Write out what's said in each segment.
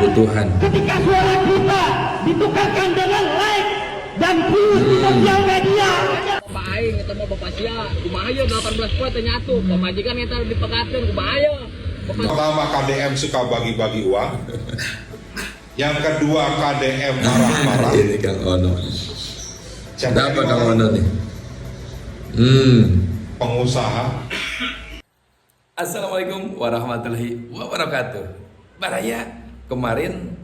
kebutuhan. Ketika suara kita ditukarkan dengan like dan views di sosial media. Pak Aing kita mau bapak sia, kumaya 18 poin ternyata pemajikan kita dipekatin kumaya. Pertama, KDM suka bagi-bagi uang. Yang kedua, KDM marah-marah. Ini Kang Ono. Siapa Kenapa Kang Ono nih? Pengusaha. Assalamualaikum warahmatullahi wabarakatuh. Baraya, kemarin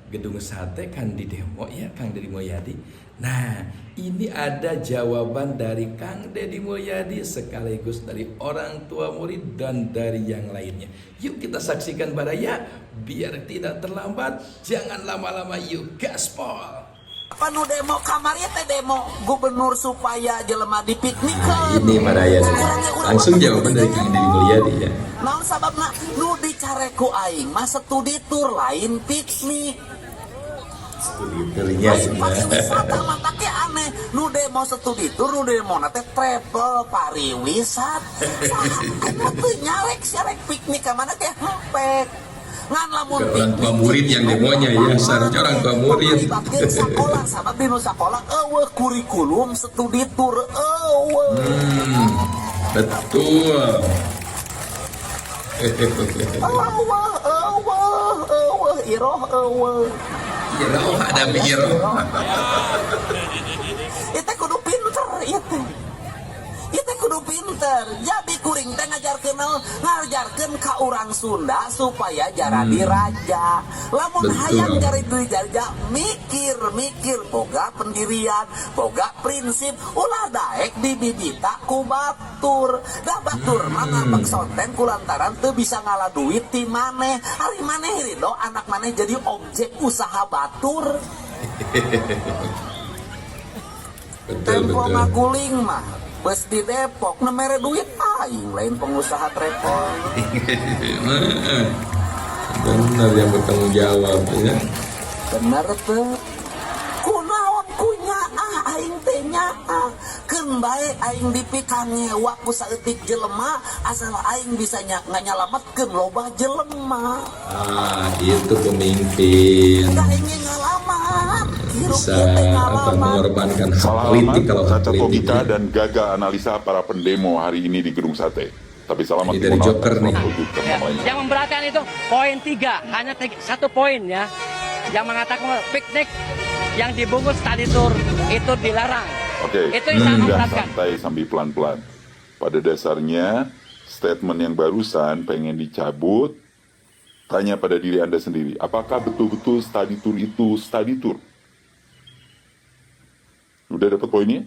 Gedung Sate kan di demo ya Kang Deddy Mulyadi. Nah, ini ada jawaban dari Kang Deddy Mulyadi sekaligus dari orang tua murid dan dari yang lainnya. Yuk kita saksikan Baraya, biar tidak terlambat. Jangan lama-lama, yuk gaspol. Panu demo kamarnya teh demo gubernur supaya jelema dipiknikkeun. Ini Baraya langsung jawaban dari Kang Deddy Mulyadi ya. Naon sababna nu dicareku aing mah studi tour lain piknik. Studinya Pariwisata mah take aneh. Nu demo studi tour, nu demo na teh travel pariwisata. Anu teu nyarek piknik ka mana teh hempek. Ngan lamun orang tua murid yang demonya ya, seharusnya orang tua murid. Bagian sekolah sabab di nu sekolah eueuh kurikulum studi tour eueuh. Betul. Iroh eueuh. Iroh ada iroh. Itu kudu pinter itu. Itu kudu pinter. Jadi kuring teh ngajarkeun ka urang Sunda supaya jaradi raja. Lamun Betul. hayang cari duit raja, mikir boga pendirian, boga prinsip, ulah daek dibibita ku batur. Dah batur mah ngambek sonten kulantaran teu bisa ngalah duit ti maneh. Ari maneh ridho anak maneh jadi objek usaha batur. Tempo ngaguling mah bes di Depok nemere duit aing lain pengusaha travel. Benar yang bertanggung jawab ya. Bener tuh. Kunaon kunya aing teh nyaa. Keun bae aing dipikan nyewa ku saeutik jelema asal aing bisa nganyalametkeun loba jelema. Itu pemimpin. Da ingin ngalamat. Bisa mengorbankan hak politik kalau hak cacat politik. logika dan gagal analisa para pendemo hari ini di Gedung Sate. Tapi selamat Ini dari Joker nih. Yang memberatkan itu poin 3, hanya 1 poin ya. Yang mengatakan piknik yang dibungkus tadi tour itu dilarang. Oke, Itu yang sangat memberatkan. santai sambil pelan-pelan. Pada dasarnya, statement yang barusan pengen dicabut. Tanya pada diri Anda sendiri, apakah betul-betul study tour itu study tour? Udah dapat poinnya?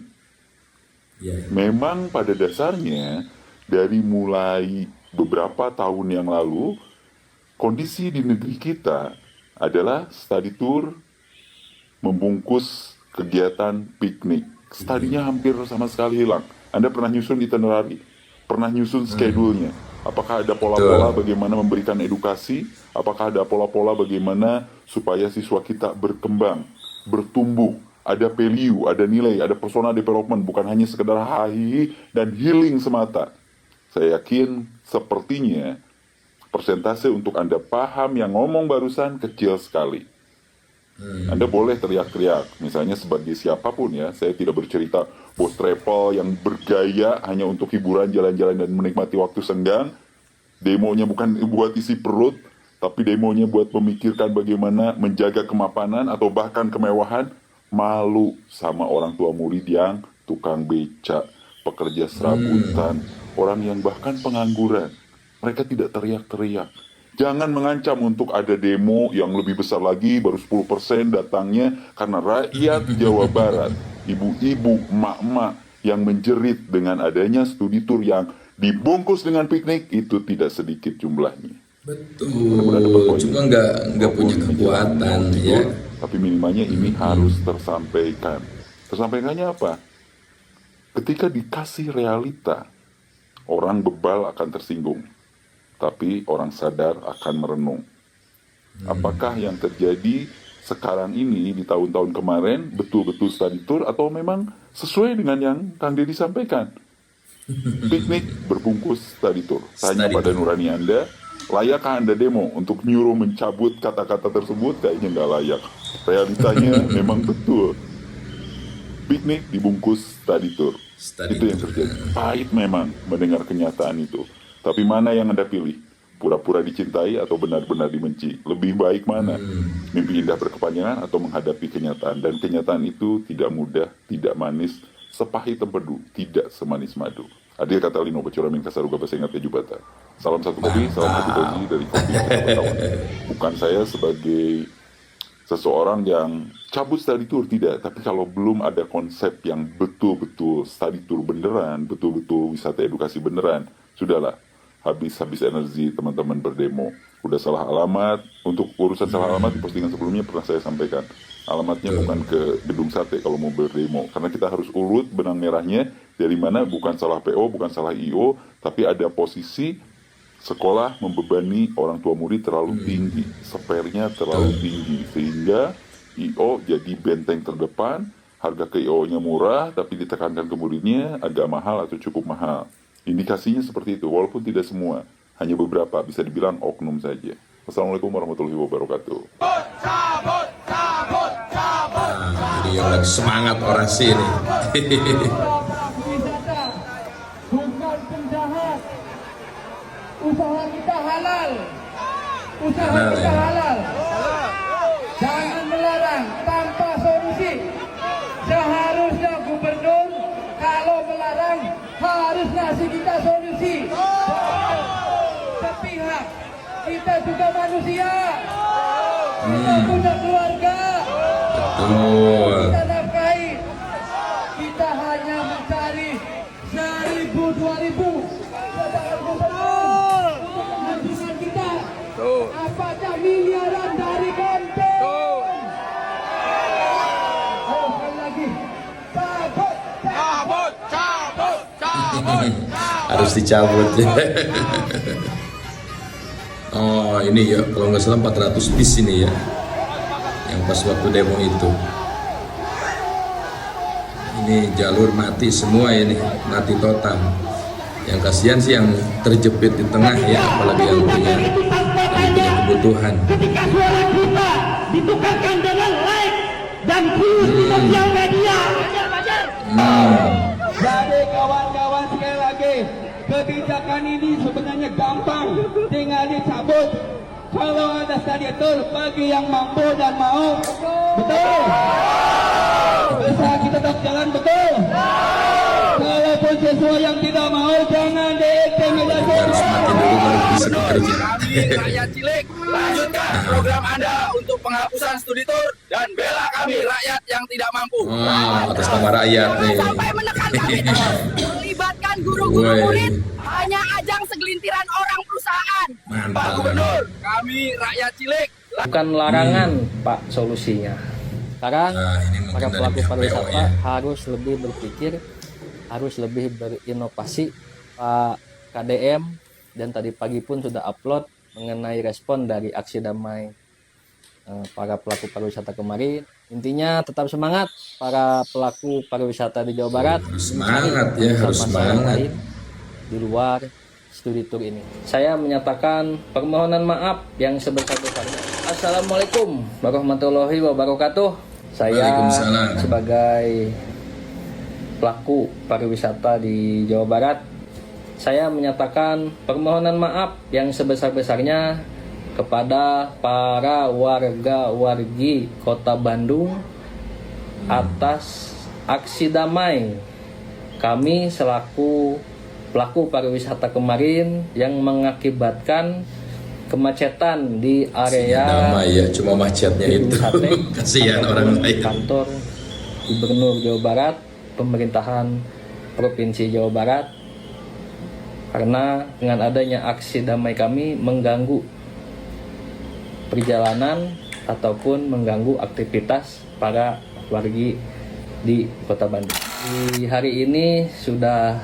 Ya. Memang pada dasarnya dari mulai beberapa tahun yang lalu kondisi di negeri kita adalah study tour membungkus kegiatan piknik. Studinya hampir sama sekali hilang. Anda pernah nyusun itinerary? Pernah nyusun schedule-nya? Apakah ada pola-pola bagaimana memberikan edukasi? Apakah ada pola-pola bagaimana supaya siswa kita berkembang, bertumbuh? Ada value, ada nilai, ada personal development, bukan hanya sekedar hahi dan healing semata. Saya yakin sepertinya persentase untuk Anda paham yang ngomong barusan kecil sekali. Anda boleh teriak-teriak, misalnya sebagai siapapun ya, saya tidak bercerita bos travel yang bergaya hanya untuk hiburan, jalan-jalan dan menikmati waktu senggang. Demonya bukan buat isi perut, tapi demonya buat memikirkan bagaimana menjaga kemapanan atau bahkan kemewahan. Malu sama orang tua murid yang tukang beca, pekerja serabutan, orang yang bahkan pengangguran. Mereka tidak teriak-teriak. Jangan mengancam untuk ada demo yang lebih besar lagi, baru 10% datangnya karena rakyat Jawa Barat, ibu-ibu, emak-emak yang menjerit dengan adanya studi tour yang dibungkus dengan piknik, itu tidak sedikit jumlahnya. Betul. Cuma nggak punya kekuatan ya. Tapi minimalnya ini harus tersampaikan. Tersampaikannya apa? Ketika dikasih realita, orang bebal akan tersinggung. Tapi orang sadar akan merenung. Apakah yang terjadi sekarang ini di tahun-tahun kemarin betul-betul study tour atau memang sesuai dengan yang Kang Deddy sampaikan? Piknik berbungkus study tour. Tanya pada nurani Anda, Layakkah Anda demo untuk nyuruh mencabut kata-kata tersebut? Kayaknya nggak layak. Realitanya memang betul. Piknik dibungkus study tour. Study Itu yang tour. terjadi. Pahit memang mendengar kenyataan itu. Tapi mana yang Anda pilih? Pura-pura dicintai atau benar-benar dibenci? Lebih baik mana? Mimpi indah berkepanjangan atau menghadapi kenyataan? Dan kenyataan itu tidak mudah, tidak manis, sepahit empedu, tidak semanis madu. Adil kata Lino, Bacuramin Kasaruga Bahasa Ingat Jubata. Salam satu kopi, salam kopi Tozi dari Kopi Kawan. Bukan saya sebagai seseorang yang cabut study tour, tidak. Tapi kalau belum ada konsep yang betul-betul study tour beneran, betul-betul wisata edukasi beneran, sudahlah, habis energi teman-teman berdemo. Udah salah alamat. Untuk urusan salah alamat di postingan sebelumnya pernah saya sampaikan. Alamatnya bukan ke Gedung Sate kalau mau berdemo, karena kita harus urut benang merahnya dari mana. Bukan salah PO, bukan salah IO, tapi ada posisi sekolah membebani orang tua murid terlalu tinggi, sepernya terlalu tinggi, sehingga IO jadi benteng terdepan. Harga ke IO-nya murah, tapi ditekankan ke muridnya agak mahal atau cukup mahal. Indikasinya seperti itu, walaupun tidak semua, hanya beberapa, bisa dibilang oknum saja. Wassalamualaikum warahmatullahi wabarakatuh. Jadi yang lagi semangat orasi ini. Wisata bukan penjahat. Usaha kita halal. Usaha Halal, kita ya. halal. Jangan melarang tanpa solusi. Seharusnya gubernur kalau melarang harus ngasih kita solusi. Sepihak. Kita juga manusia. Kita punya keluarga. Betul. Kita nafkahi. Kita hanya mencari 1.000, 2.000. Sedangkan gubernur untuk menghancurkan kita. Apakah miliaran dari konten? Oh, sekali lagi. Cabut, cabut, cabut, cabut. Harus dicabut. Oh ini ya, kalau nggak salah 400 bis ini ya, yang pas waktu demo itu. Ini jalur mati semua ini, mati total. Yang kasihan sih yang terjepit di tengah ya, apalagi yang punya kebutuhan. Ketika suara kita ditukarkan dengan like dan views di sosial media. Jadi kawan-kawan, sekali lagi, kebijakan ini sebenarnya gampang, tinggal dicabut. Kalau ada study tour bagi yang mampu dan mau, betul. Bisa kita tetap jalan, betul. Kalaupun siswa yang tidak mau, jangan diintimidasi. Harus mati dulu baru bisa bekerja. Rakyat Cilik, lanjutkan program Anda untuk penghapusan studi tour dan bela kami rakyat yang tidak mampu. Oh, atas nama rakyat nih. Sampai menekan kami terus melibatkan guru-guru Woi. murid hanya ajang segelintiran orang perusahaan. Pak Mantap. Gubernur, kami rakyat Cilik. Bukan larangan, Pak, solusinya. Sekarang Nah, ini mungkin para dari pelaku pihak pariwisata PO ya. harus lebih berpikir, harus lebih berinovasi. Pak KDM dan tadi pagi pun sudah upload mengenai respon dari aksi damai para pelaku pariwisata kemarin. Intinya tetap semangat para pelaku pariwisata di Jawa Barat. Harus semangat ya, harus Masalah yang semangat. lain di luar studi tour ini. Saya menyatakan permohonan maaf yang sebesar-besarnya. Assalamualaikum warahmatullahi wabarakatuh. Saya Waalaikumsalam. sebagai pelaku pariwisata di Jawa Barat, saya menyatakan permohonan maaf yang sebesar-besarnya kepada para warga-wargi Kota Bandung atas aksi damai kami selaku pelaku pariwisata kemarin yang mengakibatkan kemacetan di area Damai ya, cuma macetnya Gedung itu. Sate, Kasihan ataupun orang lain. kantor Gubernur Jawa Barat, pemerintahan Provinsi Jawa Barat, karena dengan adanya aksi damai kami mengganggu perjalanan ataupun mengganggu aktivitas para wargi di Kota Bandung. Di hari ini sudah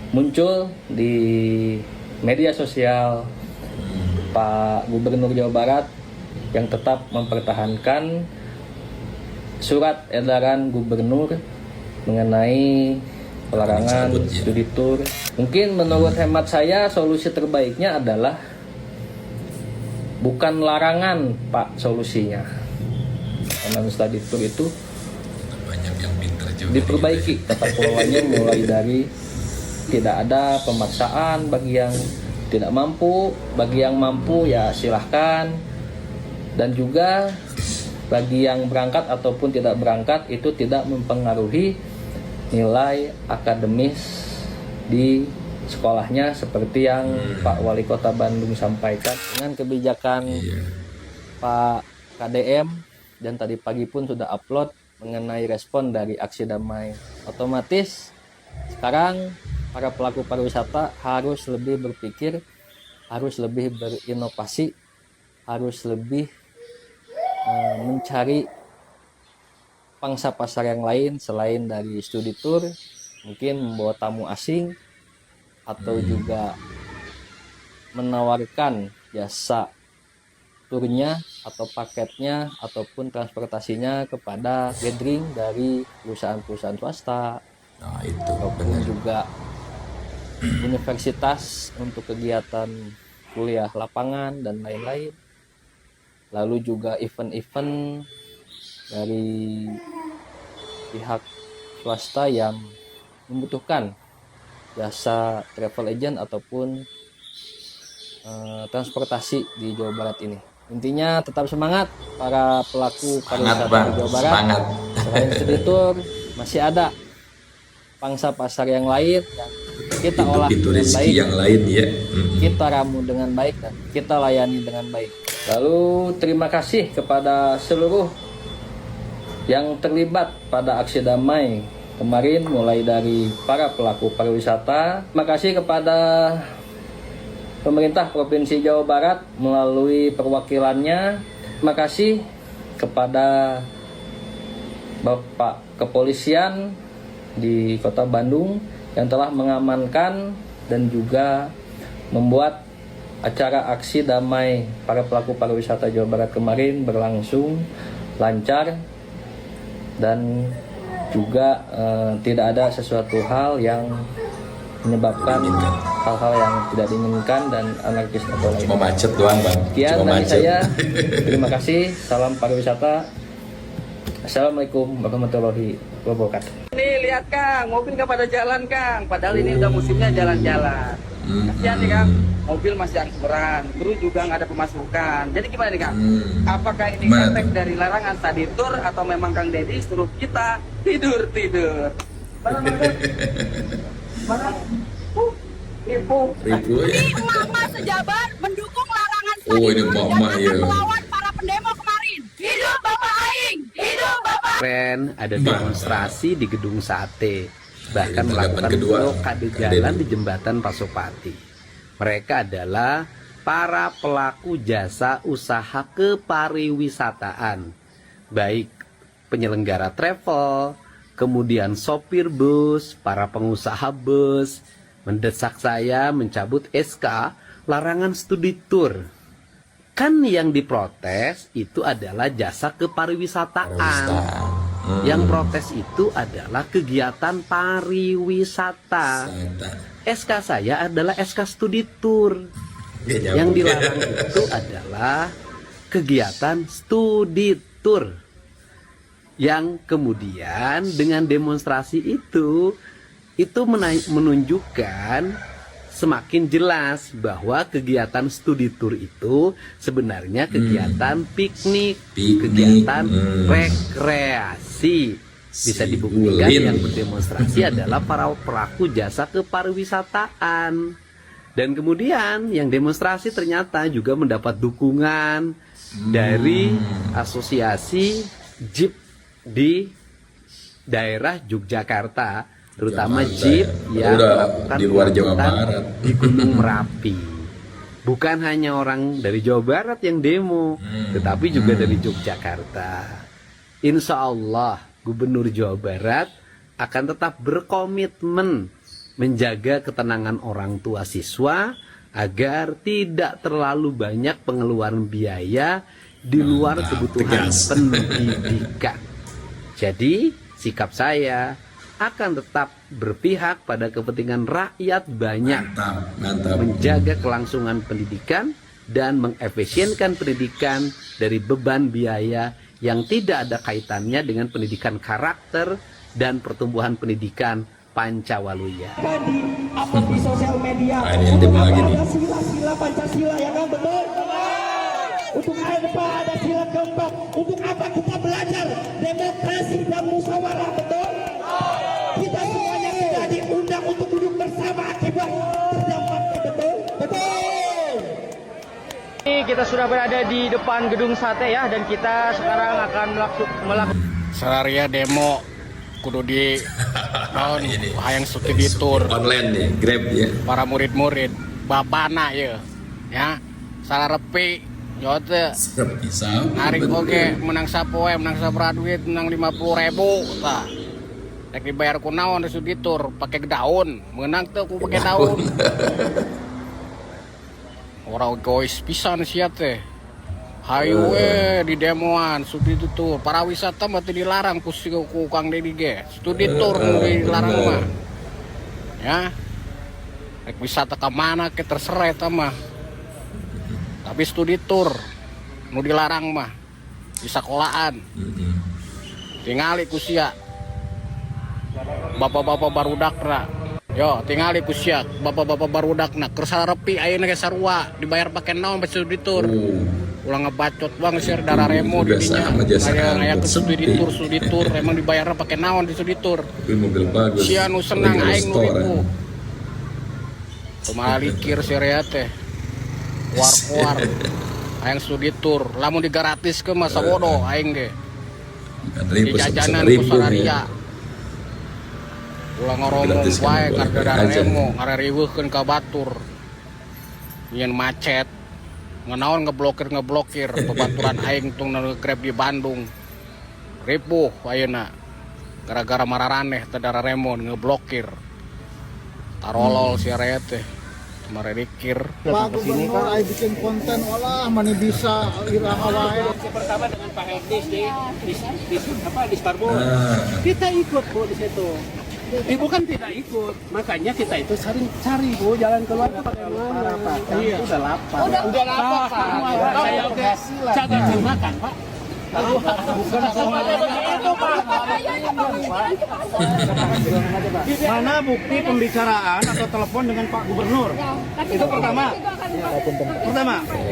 muncul di media sosial Pak Gubernur Jawa Barat yang tetap mempertahankan surat edaran gubernur mengenai pelarangan Dicabut, ya. studi tour. Mungkin menurut hemat saya solusi terbaiknya adalah bukan larangan Pak solusinya. Online study tour itu Banyak yang pintar juga. diperbaiki tata kelolanya, mulai dari tidak ada pemaksaan bagi yang tidak mampu, bagi yang mampu ya silahkan, dan juga bagi yang berangkat ataupun tidak berangkat itu tidak mempengaruhi nilai akademis di sekolahnya seperti yang Pak Wali Kota Bandung sampaikan. Dengan kebijakan Pak KDM dan tadi pagi pun sudah upload mengenai respon dari aksi damai, otomatis sekarang para pelaku pariwisata harus lebih berpikir, harus lebih berinovasi, harus lebih mencari pangsa pasar yang lain selain dari studi tour, mungkin membawa tamu asing atau juga menawarkan jasa turnya atau paketnya ataupun transportasinya kepada gathering dari perusahaan-perusahaan swasta. Nah, itu Ataupun juga universitas untuk kegiatan kuliah lapangan dan lain-lain. Lalu juga event-event dari pihak swasta yang membutuhkan jasa travel agent ataupun transportasi di Jawa Barat ini. Intinya tetap semangat para pelaku pariwisata di Jawa Barat. Semangat. Selain studi tour, masih ada pangsa pasar yang lain yang kita olah Pintu dengan rezeki baik, yang lain ya. kita ramu dengan baik, dan kita layani dengan baik. Lalu terima kasih kepada seluruh yang terlibat pada aksi damai kemarin, mulai dari para pelaku pariwisata. Terima kasih kepada pemerintah Provinsi Jawa Barat melalui perwakilannya. Terima kasih kepada Bapak Kepolisian di Kota Bandung yang telah mengamankan dan juga membuat acara aksi damai para pelaku pariwisata Jawa Barat kemarin berlangsung lancar dan juga tidak ada sesuatu hal yang menyebabkan hal-hal yang tidak diinginkan dan anarkis atau lain. Cuma macet doang, Bang. Sekian Cuma dari macet. saya. Terima kasih. Salam pariwisata. Assalamualaikum warahmatullahi wabarakatuh. Nih lihat Kang, mobil nggak pada jalan Kang. Padahal ini udah musimnya jalan-jalan. Kasihan nih Kang, mobil masih angsuran, kru juga nggak ada pemasukan. Jadi gimana nih Kang? Apakah ini Gimana efek tuh? dari larangan study tour atau memang Kang Deddy suruh kita tidur-tidur? Ibu. Ribu ya. Ini emak-emak sejabar mendukung larangan Oh, study ini tour dan emak-emak, akan ya. melawan para pendemo kemarin. Hidup Bapak Aing! Hidup Bapak! Kemarin ada demonstrasi di Gedung Sate, bahkan Ini tanggapan melakukan kedua, blokade Kang jalan Deddy. di jembatan Pasopati. Mereka adalah para pelaku jasa usaha kepariwisataan, baik penyelenggara travel, kemudian sopir bus, para pengusaha bus, mendesak saya mencabut SK larangan studi tour. Kan yang diprotes itu adalah jasa kepariwisataan. Yang protes itu adalah kegiatan pariwisata. SK saya adalah SK studi tour. Yang dilarang itu adalah kegiatan studi tour. Yang kemudian dengan demonstrasi itu menunjukkan semakin jelas bahwa kegiatan studi tour itu sebenarnya kegiatan piknik, kegiatan rekreasi. Bisa dibuktikan yang berdemonstrasi adalah para pelaku jasa kepariwisataan. Dan kemudian yang demonstrasi ternyata juga mendapat dukungan dari asosiasi jeep di daerah Yogyakarta, terutama jeep yang melakukan di luar Jawa pengangkutan Barat di Gunung Merapi. Bukan hanya orang dari Jawa Barat yang demo, tetapi juga dari Yogyakarta. Insya Allah Gubernur Jawa Barat akan tetap berkomitmen menjaga ketenangan orang tua siswa agar tidak terlalu banyak pengeluaran biaya di luar kebutuhan pendidikan. Jadi sikap saya akan tetap berpihak pada kepentingan rakyat banyak, mantap. menjaga kelangsungan pendidikan dan mengefisienkan pendidikan dari beban biaya yang tidak ada kaitannya dengan pendidikan karakter dan pertumbuhan pendidikan Pancawaluya. Di upload di sosial media. Nah, ini yang demo lagi nih. Ada sila-sila Pancasila ya kan, betul? Untuk apa ada sila keempat? Untuk apa kita belajar demokrasi dan musyawarah, betul? Kita semuanya sudah diundang untuk duduk bersama akibat terdampaknya, betul? Betul! Ini kita sudah berada di depan gedung sate ya, dan kita sekarang akan melakukan Sararia demo kudu di tahun hayang suti ditur Online nih, Grab ya. para murid-murid bapana ya sararepi jote Pisau. narik oge menang sapoe menang sapraduit menang 50.000 tah rek dibayar ku naon resu ditur pakai daun menang teu ku pakai daun orang egois pisan sia teh. Hayu di demoan studi tur para wisata mah teu dilarang ku Kang Dedi ge. Studi tur nu dilarang mah. Ya. Rek wisata ka mana ke terserah eta mah. Tapi studi tur nu dilarang mah di sekolahan. Tingali ku sia. Bapak-bapak barudakna. Yo, tingali ku sia bapak-bapak barudakna keur sarepi ayeuna ge sarua dibayar pake naon bae studi tur. Ulang ngebacot bang sir darah remo di dinya kayak studi tur emang dibayarnya pakai naon di studi tur Mobil bagus. si anu senang aing nu ribu kumaha likir si rea teh kuar aing studi tur lamun digratis ke masa bodoh aing ge di jajanan ku Sararia ulang ngoromong wae karena darah remo ngareriweuhkeun ka batur nyen macet ngenaon ngeblokir pebaturan aing tung Grab di Bandung ribuh ayeuna gara-gara mararaneh teh dara remon ngeblokir tarolol si area teh marerikir Pak Gubernur ayo bikin konten olah mana bisa iraha wae pertama dengan Pak Herdis di Starbucks. Kita ikut Bu di situ. Ibu kan tidak ikut, makanya kita itu sering cari Bu jalan keluar bagaimana. Iya. Udah lapar. Udah lapar Pak. Saya oke. Jaga makan Pak. Bukan itu Pak. mana bukti pembicaraan atau telepon dengan Pak Gubernur? Itu pertama.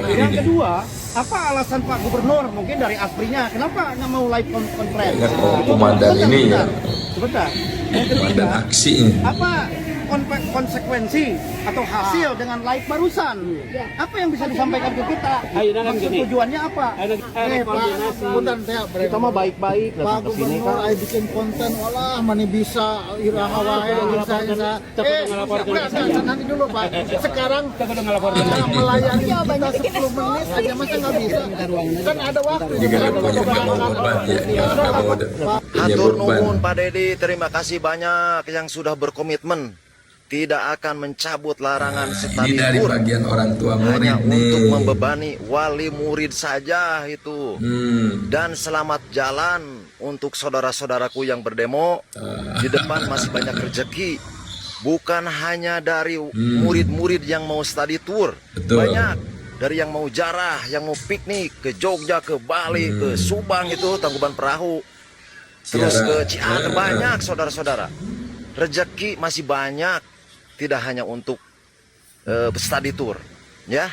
Yang kedua, apa alasan Pak Gubernur mungkin dari asprinya kenapa nggak mau live conference? Komandan ini ya. Sebentar. Yang Komandan ketiga, aksi. apa konsekuensi atau hasil dengan live barusan? Apa yang bisa disampaikan ke kita? Maksud tujuannya apa? Pak, kita mah baik-baik. Pak Gubernur ayo bikin konten olah mana bisa iraha wae nanti dulu Pak. Sekarang melayani kita 10 menit aja masa nggak bisa? Kan ada waktu. Hatur nuhun Pak Dedi, terima kasih banyak yang sudah berkomitmen tidak akan mencabut larangan study Ini dari tour bagian orang tua hanya murid nih. untuk membebani wali murid saja itu. Dan selamat jalan untuk saudara-saudaraku yang berdemo. Di depan masih banyak rezeki. Bukan hanya dari murid-murid yang mau study tour. Betul. Banyak dari yang mau jarah, yang mau piknik ke Jogja, ke Bali, ke Subang itu Tangkuban Perahu. Terus ke Ciater banyak saudara-saudara. Rezeki masih banyak, tidak hanya untuk study tour, ya.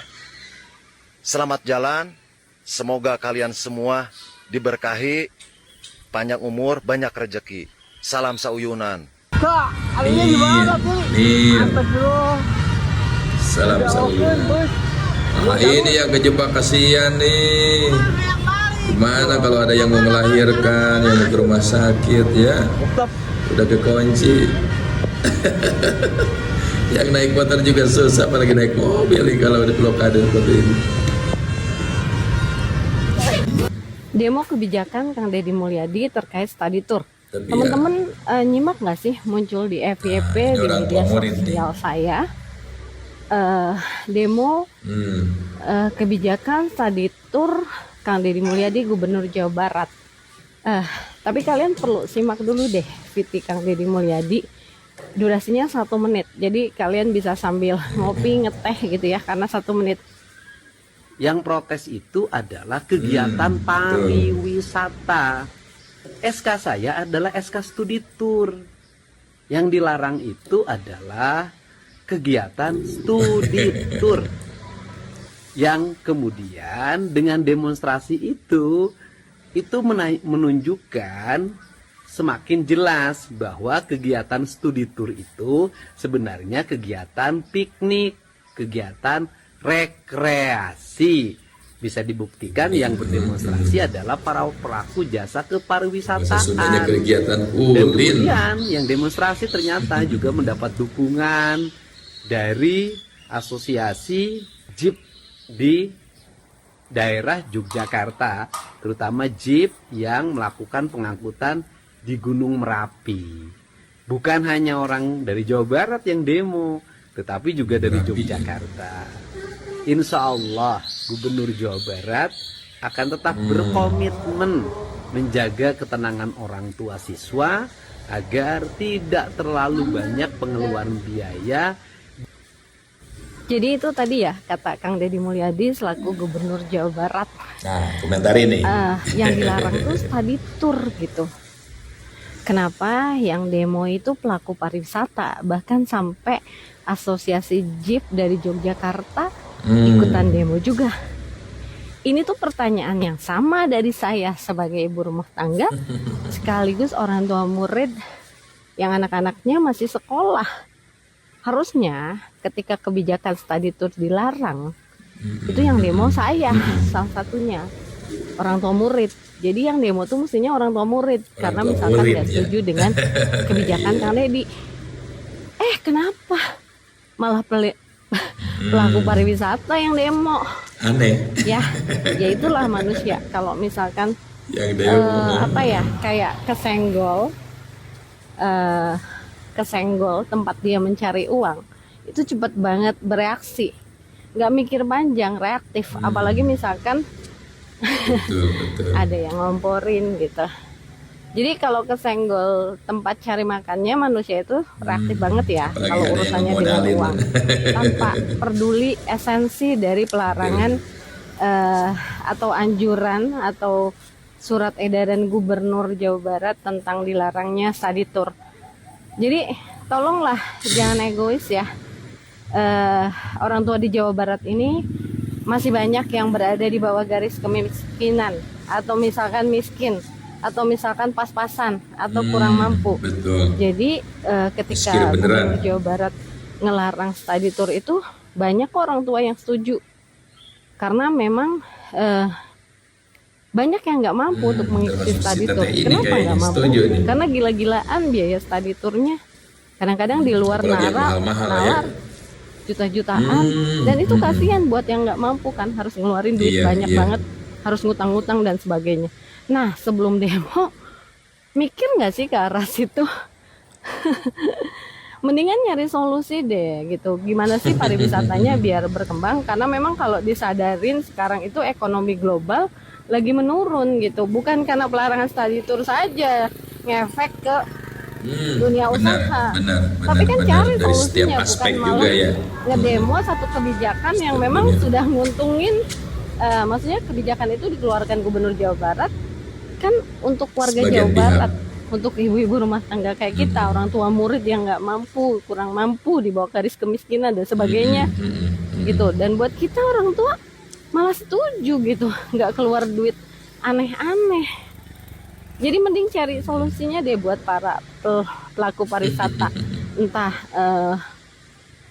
Selamat jalan, semoga kalian semua diberkahi, panjang umur, banyak rezeki. Salam sauyunan. Kak, alinya gimana tuh? Salam salam. Nah, ini yang kejebak kasihan nih. Gimana kalau ada yang mau melahirkan, yang mau ke rumah sakit ya? Udah kekunci. Yang naik motor juga susah, apalagi naik mobil nih kalau ada blokade seperti ini. Demo kebijakan Kang Deddy Mulyadi terkait study tour. Tapi Teman-teman nyimak nggak sih muncul di FYP di orang media tua murid sosial saya demo kebijakan study tour Kang Deddy Mulyadi Gubernur Jawa Barat. Tapi kalian perlu simak dulu deh VT Kang Deddy Mulyadi. Durasinya 1 menit. Jadi kalian bisa sambil ngopi, ngeteh gitu ya, karena 1 menit. Yang protes itu adalah kegiatan pariwisata. SK saya adalah SK studi tour. Yang dilarang itu adalah kegiatan studi tour. Yang kemudian dengan demonstrasi itu menunjukkan semakin jelas bahwa kegiatan studi tour itu sebenarnya kegiatan piknik, kegiatan rekreasi. Bisa dibuktikan yang berdemonstrasi adalah para pelaku jasa kepariwisataan. Kegiatan Dan kemudian yang demonstrasi ternyata juga mendapat dukungan dari asosiasi jeep di daerah Yogyakarta, terutama jeep yang melakukan pengangkutan di Gunung Merapi. Bukan hanya orang dari Jawa Barat yang demo, tetapi juga dari Yogyakarta. Insya Allah Gubernur Jawa Barat akan tetap berkomitmen menjaga ketenangan orang tua siswa agar tidak terlalu banyak pengeluaran biaya. Jadi itu tadi ya kata Kang Deddy Mulyadi selaku Gubernur Jawa Barat. Nah, komentar ini. Yang dilarang itu study tour gitu. Kenapa yang demo itu pelaku pariwisata, bahkan sampai asosiasi jeep dari Yogyakarta ikutan demo juga. Ini tuh pertanyaan yang sama dari saya sebagai ibu rumah tangga sekaligus orang tua murid yang anak-anaknya masih sekolah. Harusnya ketika kebijakan study tour dilarang, itu yang demo saya salah satunya orang tua murid. Jadi yang demo tuh mestinya orang tua murid karena misalkan nggak setuju dengan kebijakan Kang Deddy. Kenapa malah pelaku pariwisata yang demo? Aneh. Ya itulah manusia. Kalau misalkan kayak kesenggol tempat dia mencari uang, itu cepat banget bereaksi, nggak mikir panjang, reaktif. Apalagi misalkan betul. Ada yang ngomporin gitu. Jadi kalau kesenggol tempat cari makannya, manusia itu reaktif banget ya kalau urusannya dengan uang, tanpa peduli esensi dari pelarangan atau anjuran atau surat edaran Gubernur Jawa Barat tentang dilarangnya study tour. Jadi tolonglah jangan egois ya. Orang tua di Jawa Barat ini masih banyak yang berada di bawah garis kemiskinan, atau misalkan miskin, atau misalkan pas-pasan, atau kurang mampu. Betul. Jadi ketika Gubernur Jawa Barat ngelarang study tour itu banyak orang tua yang setuju. Karena memang banyak yang nggak mampu untuk mengikuti study tour. Kenapa nggak mampu? Karena gila-gilaan biaya study tournya. Kadang-kadang di luar nalar juta-jutaan, dan itu kasihan buat yang nggak mampu kan, harus ngeluarin duit banyak banget, harus ngutang-ngutang dan sebagainya. Nah sebelum demo mikir nggak sih ke arah situ? Mendingan nyari solusi deh gitu. Gimana sih pariwisatanya biar berkembang? Karena memang kalau disadarin sekarang itu ekonomi global lagi menurun gitu, bukan karena pelarangan study tour saja ngefek ke dunia usaha. Tapi kan cari solusinya, bukan malah ngedemo satu kebijakan yang memang sudah nguntungin. Maksudnya kebijakan itu dikeluarkan Gubernur Jawa Barat kan untuk warga Jawa Barat, untuk ibu-ibu rumah tangga kayak kita, orang tua murid yang nggak mampu, kurang mampu, di bawah garis kemiskinan dan sebagainya gitu. Dan buat kita orang tua malah setuju gitu, nggak keluar duit aneh-aneh. Jadi mending cari solusinya deh buat para pelaku pariwisata, entah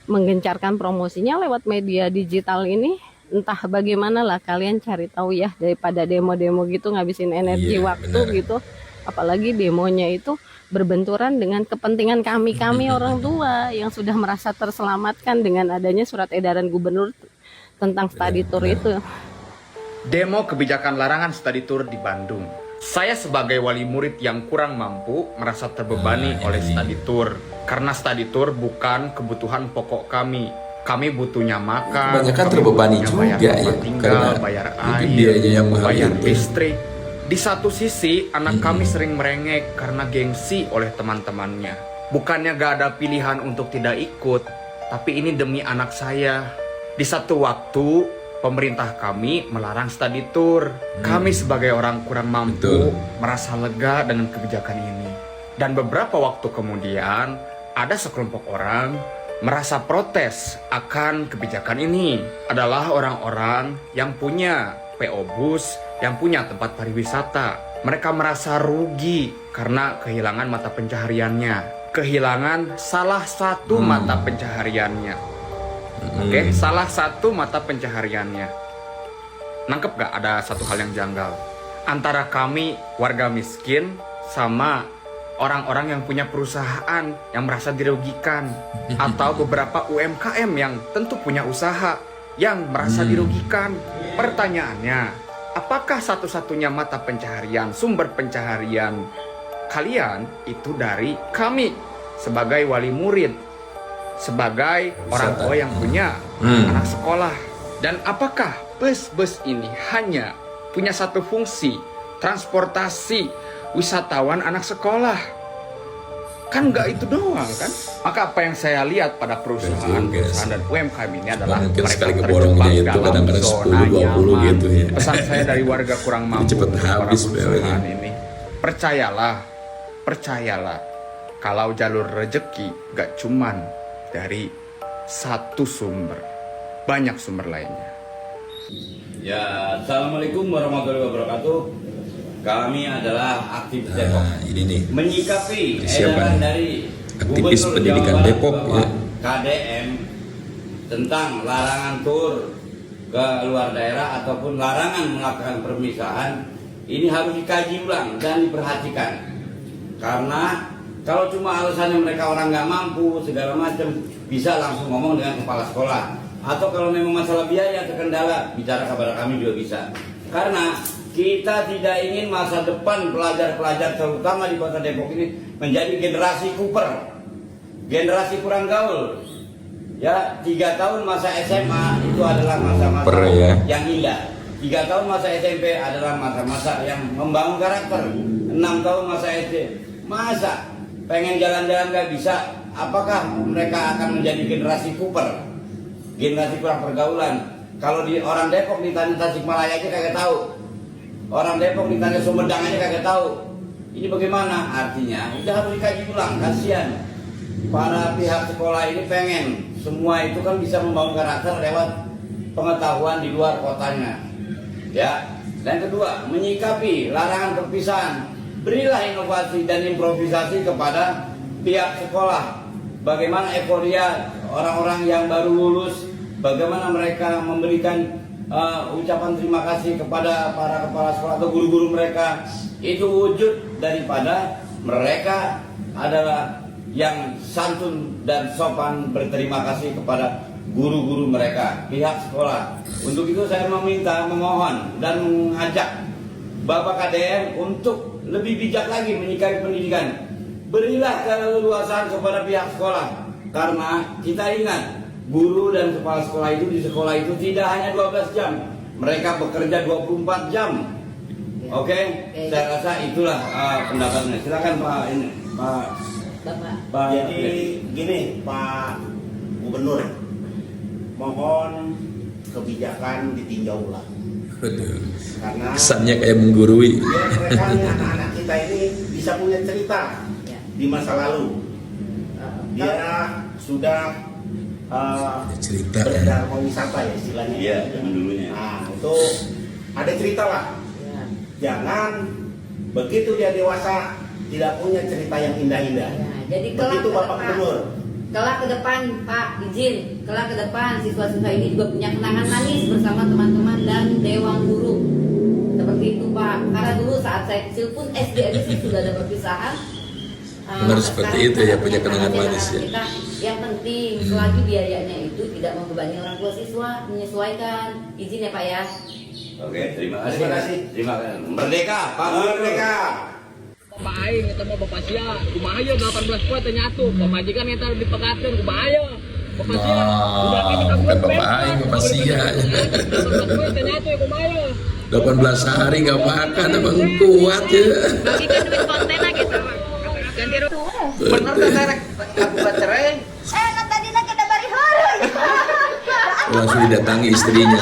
menggencarkan promosinya lewat media digital ini, entah bagaimana lah, kalian cari tahu ya, daripada demo-demo gitu ngabisin energi waktu gitu. Apalagi demonya itu berbenturan dengan kepentingan kami orang tua yang sudah merasa terselamatkan dengan adanya surat edaran gubernur tentang study tour itu. Demo kebijakan larangan study tour di Bandung. Saya sebagai wali murid yang kurang mampu merasa terbebani oleh study tour. Karena study tour bukan kebutuhan pokok kami. Kami butuhnya makan, kebanyakan terbebani juga ya, tinggal, bayar air, bayar listrik. Di satu sisi, anak kami sering merengek karena gengsi oleh teman-temannya. Bukannya gak ada pilihan untuk tidak ikut, tapi ini demi anak saya. Di satu waktu, pemerintah kami melarang study tour. Kami sebagai orang kurang mampu merasa lega dengan kebijakan ini. Dan beberapa waktu kemudian ada sekelompok orang merasa protes akan kebijakan ini. Adalah orang-orang yang punya PO Bus, yang punya tempat pariwisata. Mereka merasa rugi karena kehilangan mata pencahariannya. Kehilangan salah satu mata pencahariannya. Oke, salah satu mata pencahariannya. Nangkep gak ada satu hal yang janggal antara kami warga miskin sama orang-orang yang punya perusahaan yang merasa dirugikan, atau beberapa UMKM yang tentu punya usaha yang merasa dirugikan. Pertanyaannya, apakah satu-satunya mata pencaharian, sumber pencaharian kalian itu dari kami sebagai wali murid, sebagai orang tua yang punya anak sekolah? Dan apakah bus-bus ini hanya punya satu fungsi, transportasi wisatawan anak sekolah? Kan nggak itu doang kan? Maka apa yang saya lihat pada perusahaan dan UMKM ini adalah mereka terjebak dalam zona nyaman. gitu ya. Pesan saya dari warga kurang mampu para perusahaan ini, percayalah, kalau jalur rezeki gak cuman dari satu sumber, banyak sumber lainnya. Ya, Assalamualaikum warahmatullahi wabarakatuh. Kami adalah aktivis Depok. Ini nih. Menyikapi siapa edaran dari aktivis Gubernur pendidikan Jawa Barat, Depok ya. KDM tentang larangan tur ke luar daerah ataupun larangan melakukan permisahan, ini harus dikaji ulang dan diperhatikan. Karena kalau cuma alasannya mereka orang nggak mampu segala macam, bisa langsung ngomong dengan kepala sekolah. Atau kalau memang masalah biaya terkendala, bicara kepada kami juga bisa. Karena kita tidak ingin masa depan pelajar-pelajar terutama di kota Depok ini menjadi generasi kuper, generasi kurang gaul. Ya, 3 tahun masa SMA itu adalah masa-masa yang indah. 3 tahun masa SMP adalah masa-masa yang membangun karakter. 6 tahun masa SD, masa pengen jalan-jalan gak bisa? Apakah mereka akan menjadi generasi kuper, generasi kurang pergaulan? Kalau di orang Depok ditanya Tasikmalaya aja kagak tahu. Orang Depok ditanya Sumedang aja kagak tahu. Ini bagaimana? Artinya udah harus dikaji ulang. Kasihan para pihak sekolah ini pengen semua itu kan bisa membangun karakter lewat pengetahuan di luar kotanya. Ya. Dan kedua, menyikapi larangan perpisahan. Berilah inovasi dan improvisasi kepada pihak sekolah. Bagaimana euforia orang-orang yang baru lulus, bagaimana mereka memberikan ucapan terima kasih kepada para kepala sekolah atau guru-guru mereka. Itu wujud daripada mereka adalah yang santun dan sopan berterima kasih kepada guru-guru mereka, pihak sekolah. Untuk itu saya memohon dan mengajak Bapak KDM untuk lebih bijak lagi menyikapi pendidikan. Berilah keleluasaan kepada pihak sekolah. Karena kita ingat, guru dan kepala sekolah itu di sekolah itu tidak hanya 12 jam. Mereka bekerja 24 jam. Oke? Saya rasa itulah pendapatnya. Silakan Pak ini, Pak. Jadi gini Pak Gubernur, mohon kebijakan ditinjau ulang. Karena kesannya kayak menggurui. Mereka anak-anak kita ini bisa punya cerita di masa lalu. Dia sudah cerita berdharma wisata ya istilahnya. Iya, zaman dulunya. Nah, itu ada cerita lah. Jangan begitu dia dewasa tidak punya cerita yang indah-indah. Jadi begitu Bapak Gubernur. Kelak ke depan, Pak, izin. Kelak ke depan siswa-siswa ini juga punya kenangan manis bersama teman-teman dan dewan guru. Seperti itu, Pak. Karena dulu saat saya kecil pun SD aja sih sudah ada perpisahan. Benar seperti itu ya, punya kenangan manis ya. Kita yang penting selagi biayanya itu tidak membebani orang tua siswa, menyesuaikan. Izin ya Pak ya. Oke, terima kasih. Terima kasih. Merdeka, Pak Merdeka. Bapak aing eta mah Bapak sia, kumaha ye 18 poe teh nyatu. Pamajikan eta dipekateun kumaha ye. Bapak sia. Bukan Bapak aing, Bapak sia. 18 poe teh nyatu kumaha ye. 18 hari gak makan emang kuat ya. Bagikan duit kontennya gitu. Ganti Bener tuh serek aku cerai. Tadi nak kita bari hari. Langsung didatangi istrinya.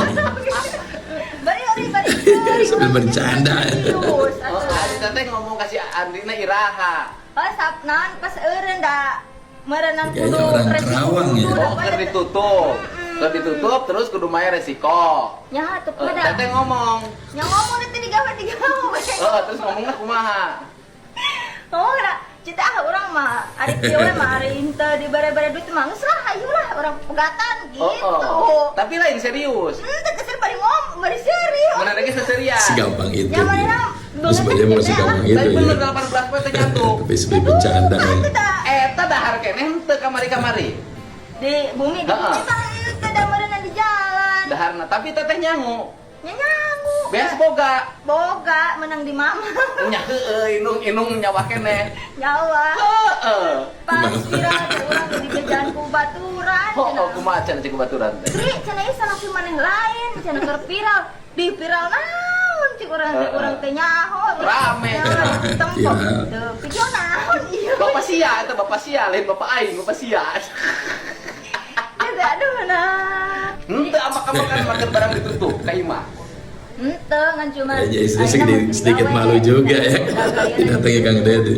Sambil bercanda. Oh, Ari teteh ngomong kasih Andina iraha. Oh, sapnan pas eureun da merenang Kayaknya orang Kerawang ya. Oh, keur ditutup. Keur ditutup terus kudu maya resiko. Nya teu Oh, pada. teteh ngomong. Nya ngomong teh digawe. Oh, terus ngomongnya kumaha? Oh, cita orang mah ari kieu mah ari henteu dibere-bere duit mah geus lah hayu lah orang pegatan gitu. Tapi lain serius. Teu kesel bari ngomong bari serius. Mana lagi serius. Segampang itu. Ya mana Sebenarnya mau segampang itu Tapi ya. bener 18 poe teh jatuh. Tapi sebagai bercanda ya. Eta dahar keneh henteu kamari-kamari. Di bumi Heeh. kita teh da meureunna di jalan. Daharna tapi teteh nyangu. Nya nyangu. Beas boga. Boga menang di mama. Nya heueuy inung nyawa keneh. Nyawa. Heeh. Pas viral teh urang di jajan ku baturan. Oh, kumaha cenah cik baturan teh. Tri, cenah ieu salaki maneh lain, cenah keur viral. Di viral naon cik urang teh nyaho. Rame. Tempok. Teu video naon ieu. Bapak sia eta bapak sia lain bapak aing bapak sia. Aduh nah. Henteu amak-amakan makan barang ditutup ka imah. Henteu ngan cuma Kayaknya istri sedikit malu juga ya. Didatangi Kang Dede.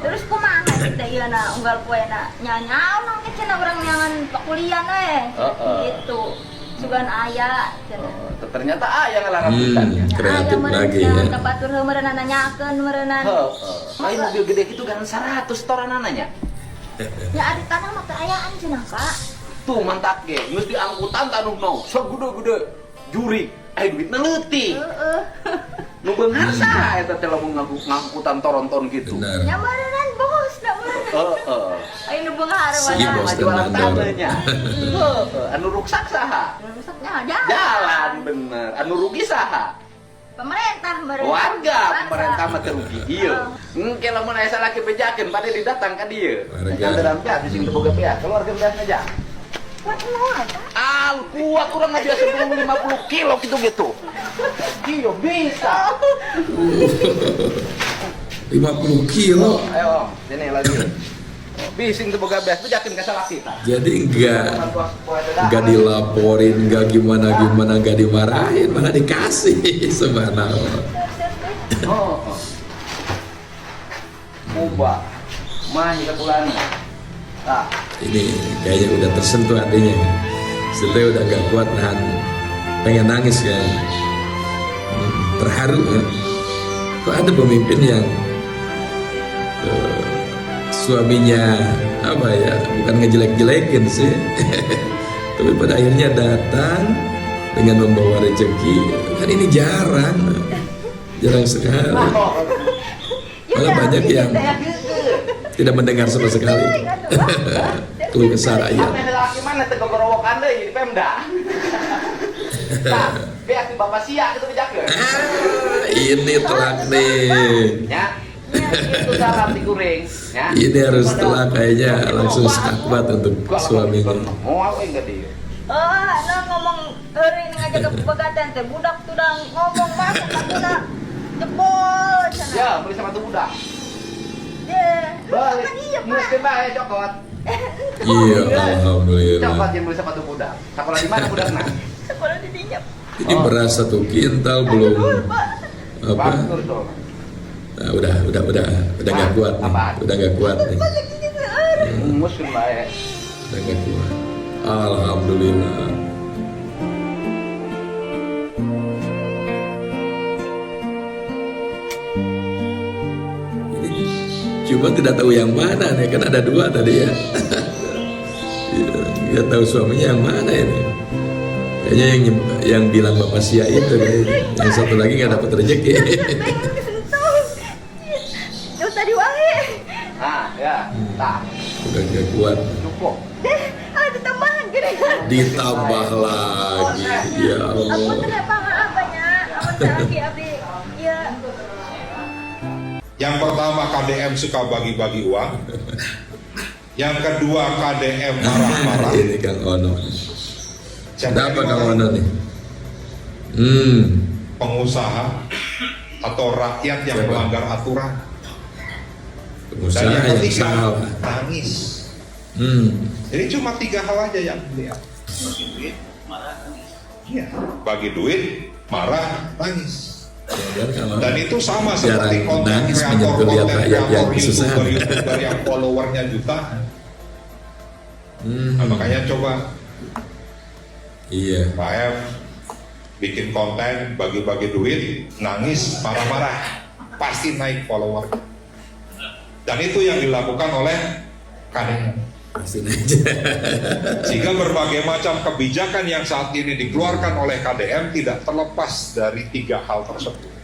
terus kumaha teh ieu na unggal poena nyanyaon nang cenah urang neangan pakulian gitu. Sugan aya cenah. Ternyata aya ngalarang pisannya. Kreatif lagi ya. Ka batur heureuna nanyakeun meureunna. Aing mobil gede kitu kan 100 toranana nya. Ya ari tanah mah teu ayaan cenah, Pak. Tuh mantak ge, geus diangkutan tanu no, segede-gede juri, duitna leutik. Nu beunghar saha eta teh lamun ngangkutan toronton gitu. Nya meureunnan bos, da meureunnan. Ai nu beunghar Si bos jualan dan tanahnya. Anu ruksak saha? Rusaknya Jalan bener. Anu rugi saha? Pemerintah meureun. Warga, pemerintah mah teu rugi ieu. Engke lamun aya salaki bejakeun pada didatang ka dieu. Kandaran teh atuh sing teu boga pea, keluarga beas aja. Kuat orang aja sebelum 50 kilo gitu-gitu. Iya bisa. 50 kilo. Ayo, sini lagi. Bising tuh boga beas, bejakeun ka salaki ta. Jadi enggak dilaporin, enggak gimana enggak dimarahin, malah dikasih subhanallah. Ubah. Mah hingga bulan. Nah, ini kayaknya udah tersentuh hatinya. Setelah udah gak kuat nahan, pengen nangis kan, terharu kan. Kok ada pemimpin yang suaminya apa ya, bukan ngejelek-jelekin sih, tapi pada akhirnya datang dengan membawa rezeki. Kan ini jarang sekali. Malah banyak yang tidak mendengar sama sekali. Keluh kesah rakyat. Ame laki mana teu gogorowokan deui di Pemda. Tah, beak Bapak sia kitu bejakeun. Ini telak nih. Ya. Itu salam dikuring, ya. Ini harus telak kayaknya langsung sakbat untuk suaminya. Moal we enggak dieu. Ngomong eureun ngajak ke pegatan teh budak tudang ngomong masuk ka budak jebol cenah. Ya, beli sama tuh budak. Balik. Mesti bae cokot. Iya, alhamdulillah. Cokot yang beli sepatu budak. Sekolah di mana budakna? Sekolah di dinya. Ini beras 1 kintal belum apa? Nah, udah nggak kuat nih. Udah nggak kuat nih. Muslim bae. Udah nggak kuat. Alhamdulillah. Cuma tidak tahu yang mana nih, kan ada 2 tadi ya. Nggak tahu suaminya yang mana ini. Kayaknya yang bilang Bapak Sia itu kayaknya. Yang satu lagi nggak dapat rezeki. Jauh tadi wae. Ya. Tah. Udah nggak kuat. Cukup. Ada tambahan gini. Ditambah lagi. Ya Allah. Aku kenapa apanya? Awan lagi abdi. Ya. Yang pertama KDM suka bagi-bagi uang. Yang kedua KDM marah-marah. Ini Kang Ono. Kenapa Kang Ono nih? Pengusaha atau rakyat yang melanggar aturan. Pengusaha Dan yang yang ketiga, salah. nangis. Jadi cuma 3 hal aja yang dilihat. Bagi duit, marah, nangis. Dan itu sama seperti jarang konten nangis kreator menyentuh lihat rakyat yang kesusahan. YouTuber yang followernya jutaan. Nah, makanya coba Iya. Pak F bikin konten bagi-bagi duit, nangis, marah-marah, pasti naik follower. Dan itu yang dilakukan oleh KDM. Sehingga berbagai macam kebijakan yang saat ini dikeluarkan oleh KDM tidak terlepas dari 3 hal tersebut.